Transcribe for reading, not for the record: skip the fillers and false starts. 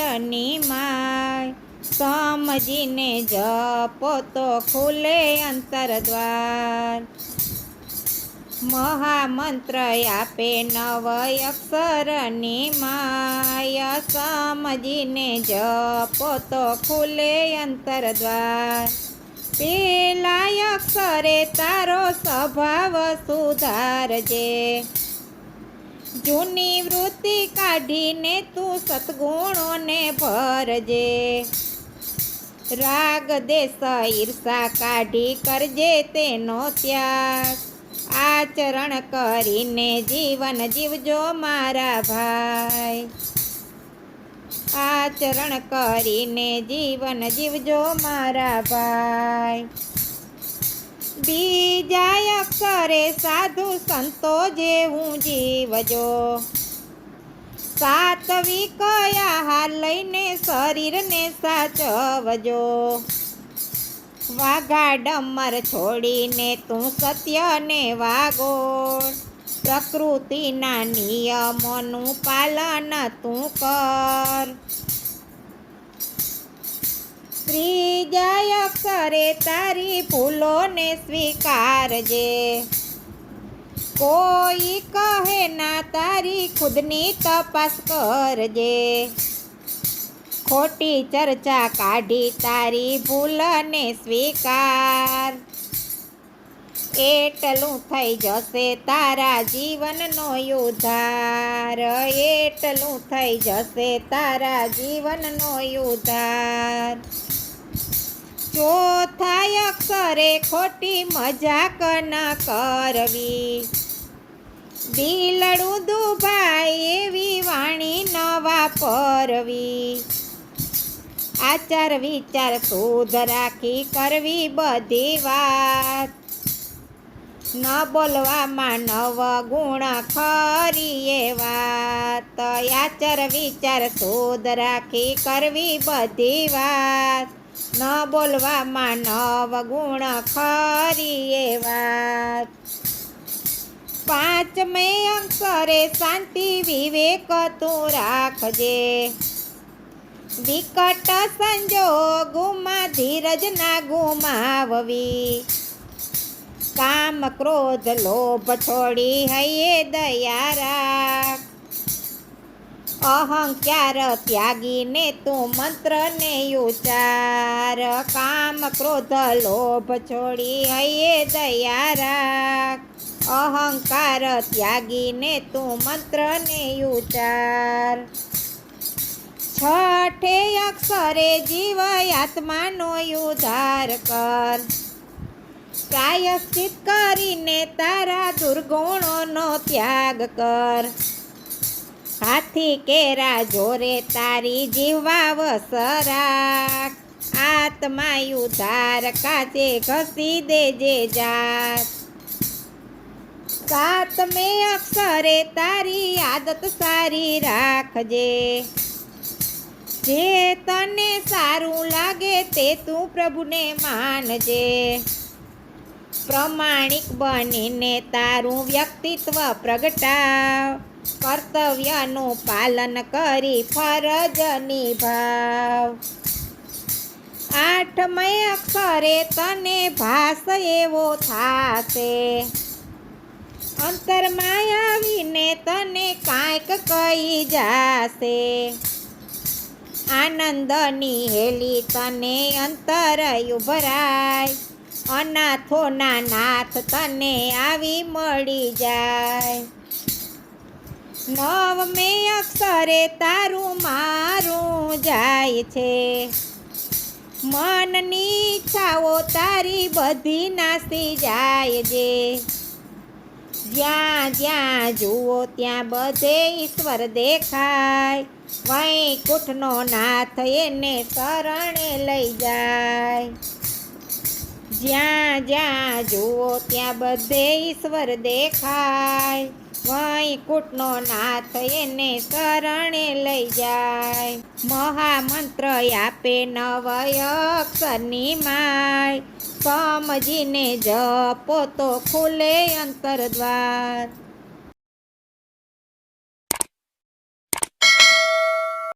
અક્ષરની my, સમજીને જપો તો ખુલે અંતરદ્વાર. મહામંત્ર આપે નવ અક્ષરની માય, સમજીને જપો તો ખુલે અંતરદ્વાર. પેલા અક્ષરે તારો સ્વભાવ સુધારજે, જૂની વૃત્તિ કાઢીને તું સદ્ગુણોને ભરજે. રાગ દેશ ઈર્ષા કાઢી કરજે તેનો ત્યાગ, આચરણ કરીને જીવન જીવજો મારા ભાઈ. આચરણ કરીને જીવન જીવજો મારા ભાઈ. બીજા અક્ષરે સાધુ સંતો જેવું જીવજો, સાત્વિક આહાર લઈને શરીરને સાચવજો. વાઘા ડમર છોડીને તું સત્યને વાગોળ, પ્રકૃતિના નિયમોનું પાલન તું કર. ત્રીજા અક્ષરે તારી ભૂલોને સ્વીકારજે, કોઈ કહે ના તારી ખુદની તપાસ કરજે. ખોટી ચર્ચા કાઢી તારી ભૂલને સ્વીકાર, એટલું થઈ જશે તારા જીવનનો ઉદ્ધાર. એટલું થઈ જશે તારા જીવનનો ઉદ્ધાર. ચોથા અક્ષરે ખોટી મજાક ન કરવી, દિલડું દુભાય એવી વાણી ન વાપરવી. આચાર વિચાર શુદ્ધ રાખી કરવી બધી વાત, ન બોલવામાં નવ ગુણ ખરી એ વાત. આચાર વિચાર શુદ્ધ રાખી કરવી બધી વાત, ન બોલવામાં નવ ગુણ ખરી એ વાત. પાંચમે અક્ષરે શાંતિ વિવેક તું રાખજે, વિકટ સંજોગોમાં ધીરજ ના ગુમાવવી. કામ ક્રોધ લોભ છોડી હૈયે દયા રાખ, અહંકાર ત્યાગીને તું મંત્રને ઉચ્ચાર. કામ ક્રોધ લોભ છોડી હૈયે દયા રાખ, અહંકાર ત્યાગીને તું મંત્રને ઉચ્ચાર. છઠે અક્ષરે જીવ આત્માનો ઉદ્ધાર કર, પ્રાયશ્ચિત કરીને તારા દુર્ગુણોનો ત્યાગ કર. હાથી કેરા જોરે તારી જીવા વસરાક, આત્મા ઉદ્ધાર કાચે ઘસી દેજે જાત. સાતમે અક્ષરે તારી આદત સારી રાખજે, જે તને સારું લાગે તે તું પ્રભુને માનજે. પ્રમાણિક બનીને તારું વ્યક્તિત્વ પ્રગટાવ, કર્તવ્યનું પાલન કરી ફરજ નિભાવ. આઠમે અક્ષરે તને ભાસ એવો થાશે, અંતરમાં આવીને તને કાંઈક કહી જાશે. આનંદની હેલી તને અંતર ઉભરાય, અનાથોના નાથ તને આવી મળી જાય. નવમે અક્ષરે તારું મારું જાય છે, મનની ઈચ્છાઓ તારી બધી નાસી જાય છે. જ્યાં જ્યાં જુઓ ત્યાં બધે ઈશ્વર દેખાય, વૈકુંઠનો નાથ એને શરણે લઈ જાય. જ્યાં જ્યાં જુઓ ત્યાં બધે ઈશ્વર દેખાય, વૈકુંઠનો નાથ એને શરણે લઈ જાય. મહામંત્ર આપે નવ અક્ષરની માય, સમજીને જપો તો ખુલે અંતરદ્વાર.